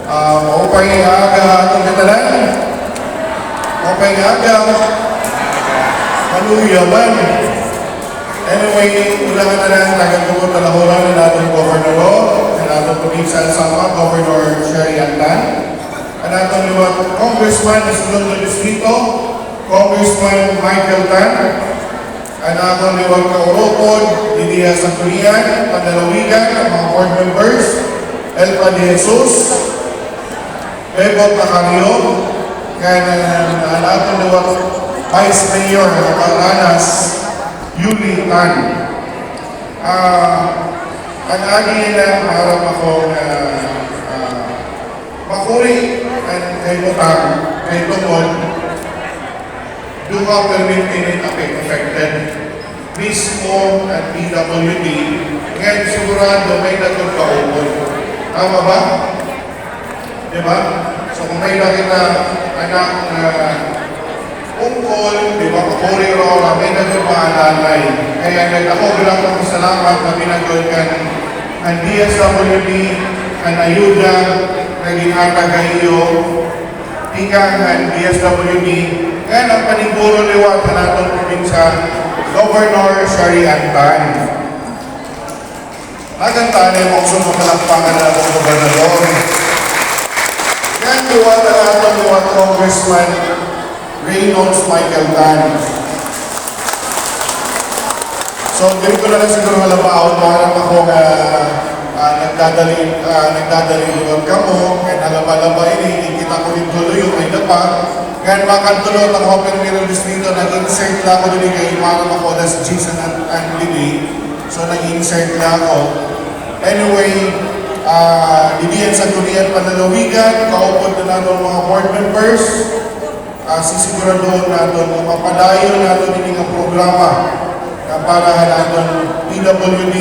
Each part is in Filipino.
Maupay aga atong katalan. Maupay aga. Maluya man. Anyway, ulangan na lang nagagawin talahuran ng atong Governor, ng atong Provincial Sama, Governor Sherry Antan. Ang atong liwat Congressman na sunod na distrito, Congressman Michael Tan. Ang atong liwat Kauropod, Lidia Santunian, Pandalawigan, ang mga board members, Elpa de Jesus, Bebot Macario, kaya ang atong liwat Vice Mayor ng Palanas, Yuli Tan. Ang agi na harap ako na makuri ang kay Botang, kay Tungod, duha permitted affected. Mismo at PWD, ngayon sigurado may nagkakaupon. Tama ba? Diba? So kung may nakita anak na ungkol, di ba, kapuri rola, may nagpapaalalay. Kaya ako bilang ng salamat na pinagulkan ang DSWD, ang ayuda, naging atagayo, tingkang ang DSWD, kaya ang paniguro liwat na natong probinsya, Governor Sherry Antan. Nagantaan ay mong sumakalakpangan na itong gobernador. Kaya liwat na natong liwat Congressman Reynolds Michael Tan. So, hindi ko na lang siguro halabaon para ako nagdadali luwag ka mo, kaya nalaba-laba ini, kita ko rin tuloy yung may dapa. Kaya makantulot ang Open Mirror Distrito, nag-insert na ako din kay Imarang ako na si Jason and Lily. So, nag-insert na ako. Anyway, didiyan sa Tunian Panalawigan, kaupod na natin mga board members. Sisiguraduhan natin na mapadayon natin din ang programa na para natin PWD,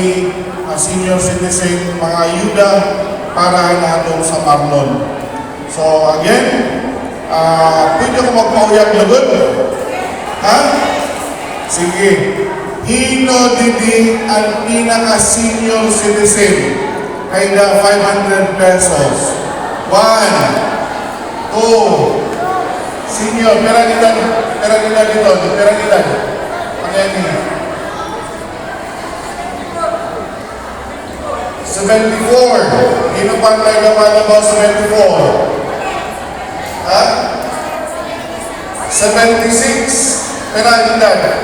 senior citizen, mga ayuda para natin sa Marlon. So again, pwede ako magpauyak lagod? Ha? Sige. Hino didi ang pinaka-senior citizen ay na 500 pesos. 1, 2, senior, pera nila dito, pera nila. Ano yan niya? 74. Hino pa tayo naman 74? Ha? 76. Pera nila.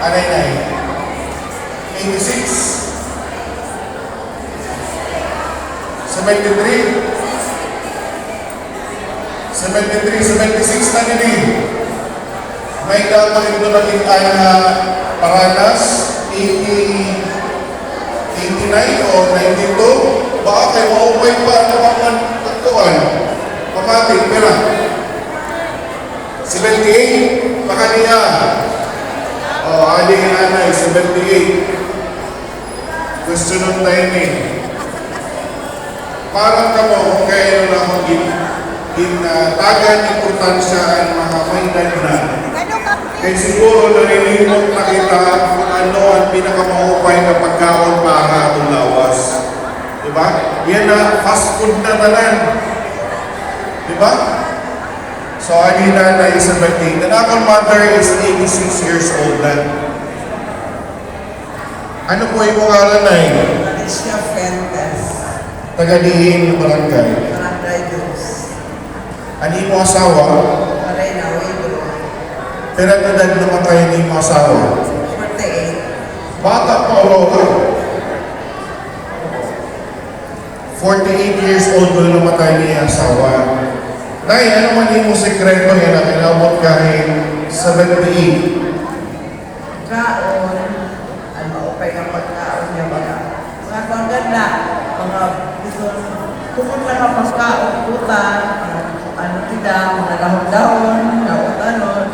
Anay na 86. 73. 76 na nili. May dapat ito natin paranas, 89 o 92. Baka kayo maupay pa naman pagtuan. Pamatik, pera. 78, baka niya. Aling anay, 78. Gusto nung tayo ni. Parang kamo kung kaya na akong tagan importansya ang mga mainad na. Kaya siguro narilimot na kita kung ano ang pinakamaupay na pagkaon para itong lawas. Diba? Yan na fast food na tanan. Diba? So, ani na na isang birthday. The akong mother is 86 years old na. Ano po yung mga alanay? Alicia Fuentes. Taga-diin yung barangay. Barangay Diyos. Ani mo asawa? Marina Widro. Pero edad namatay ni mo asawa? 48. Bata pa Aurora. 48 years old ko namatay ni asawa. Nay, ano man yung sekreto yan na kinabot kahit 78? Kaon. Ano maupay ng pagkaon niya mga. Mga kung ganda. Mga tukod lang ang pagkaon. Putan. Ano kita. Mga dahon-dahon. Dahon-dahon.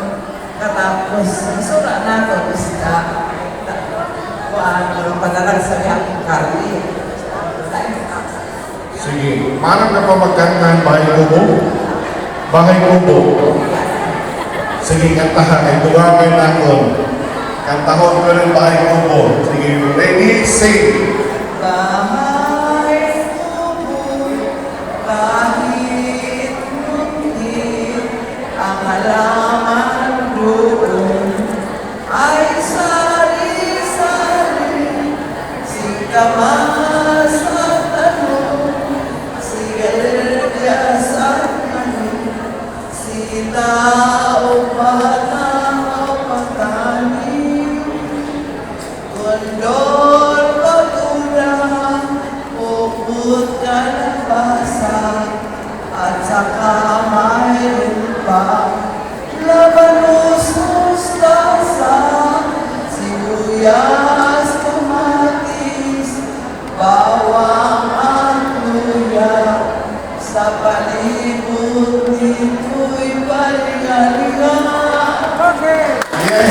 Katapos. Isura na ito. Isda. Ang padalag sa liyang karli. Sige, parang na pa magkantahan bahay kubo? Bahay kubo. Sige, kantahan. Ay duwagay na ako. Kantahon ko ng bahay kubo. Sige, ready, sing. Bahay kubo kalabasa at saka mayroon pa labanos, mustasa, sibuyas, kamatis, bawang at luya. Sa palibot nito'y palingalinga. Yeah.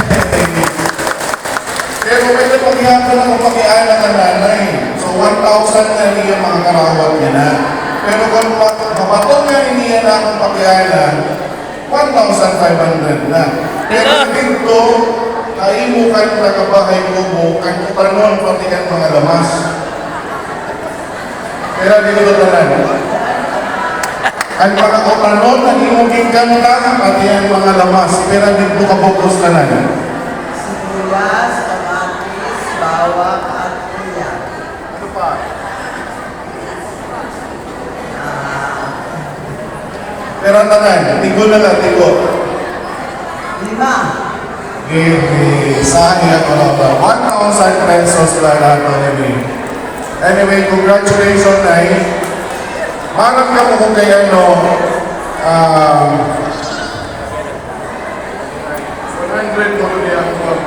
Pero may napaghihapon ako pakialam ng nanay. So 1,000 na niya mga karawat niya na. Pero kung mapatong nga niya na akong pakialam, 1,500 na. Pero dito, naimukan na kabahay ko mo, ang kutanon pati ang mga lamas. Pero dito na ang mga kutanon, nag-imugin ka na, pati ang mga lamas. Pero dito kabukos na lang. Sibuyas, kamatis, bawang at luya. Ano pa? Pero tanan, tigo na lang, tigo. 5. Saan niya ko lang ba? 1,000 pesos lang nato anyway. Anyway, congratulations, Nay. Marang ka mo kung kaya, no, 100 mo rin ako.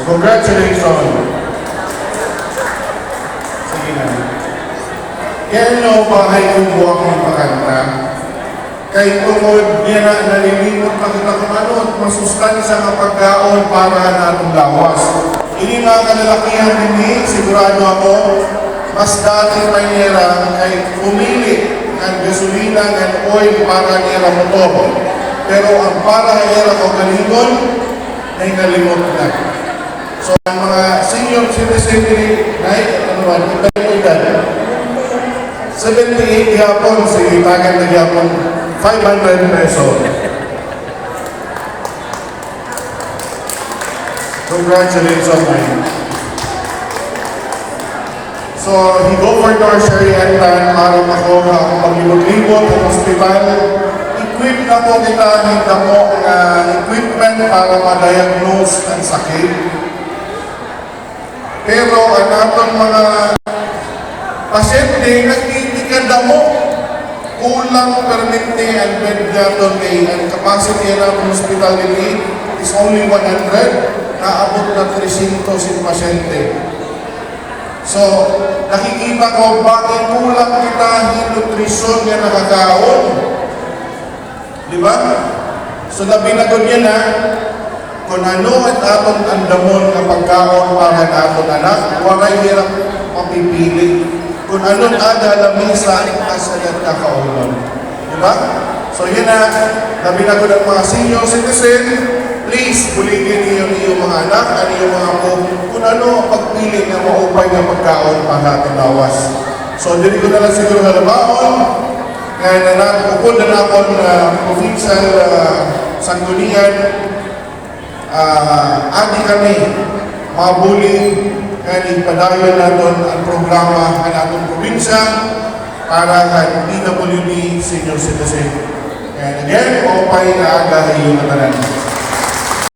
Congratulations. Sige na. Kaya no, bahay kong buwak ng pakanta. Kay tungod niya na nalilimot na kita kung ano at masustansya ng pagkaon para natong lawas. Ini nga kalalakihan din sigurado ako, mas dati pa nila kay pumili ng gasolina ng oil para nila motor. Pero ang para nila ko kalingon ay nalimot na. So ang mga senior citizen na ano man, ito yung edad. 78 yapon, sige, tagan na yapon, 500 pesos. Congratulations, man. So, higoffered our Shariatan para makuha ang paglibot-libot ng hospital. Equip na po kita ng damo na equipment para ma-diagnose ang sakit. Pero ang atong mga pasyente nagtitikada mo kulang permite ang bed natin kay ang capacity ng hospital nila is only 100 naabot na 300 sin pasyente. So nakikita ko bakit kulang kita ng nutrisyon nga nakakaon, di ba? So nabinagod yan na kung ano at atong andamon ng pagkaon para na atong anak, waray hirap mapipili. Kung anong ada lamisa asalat na kaulan. Diba? So yun na, nabinagod ang mga senior citizen, please, buligin niyo iyong mga anak, at iyong mga po, kung ano ang pagpili na maupay ng pagkaon para tinawas. So dito ko na lang siguro halabaon, kaya nanapukod na nakon na provincial sanggunian, adi kami, mabuli, kaya ipadayon natin ang programa ng atong probinsya para kay PWD Senior Citizen. And again, opay na agahay yung katanan.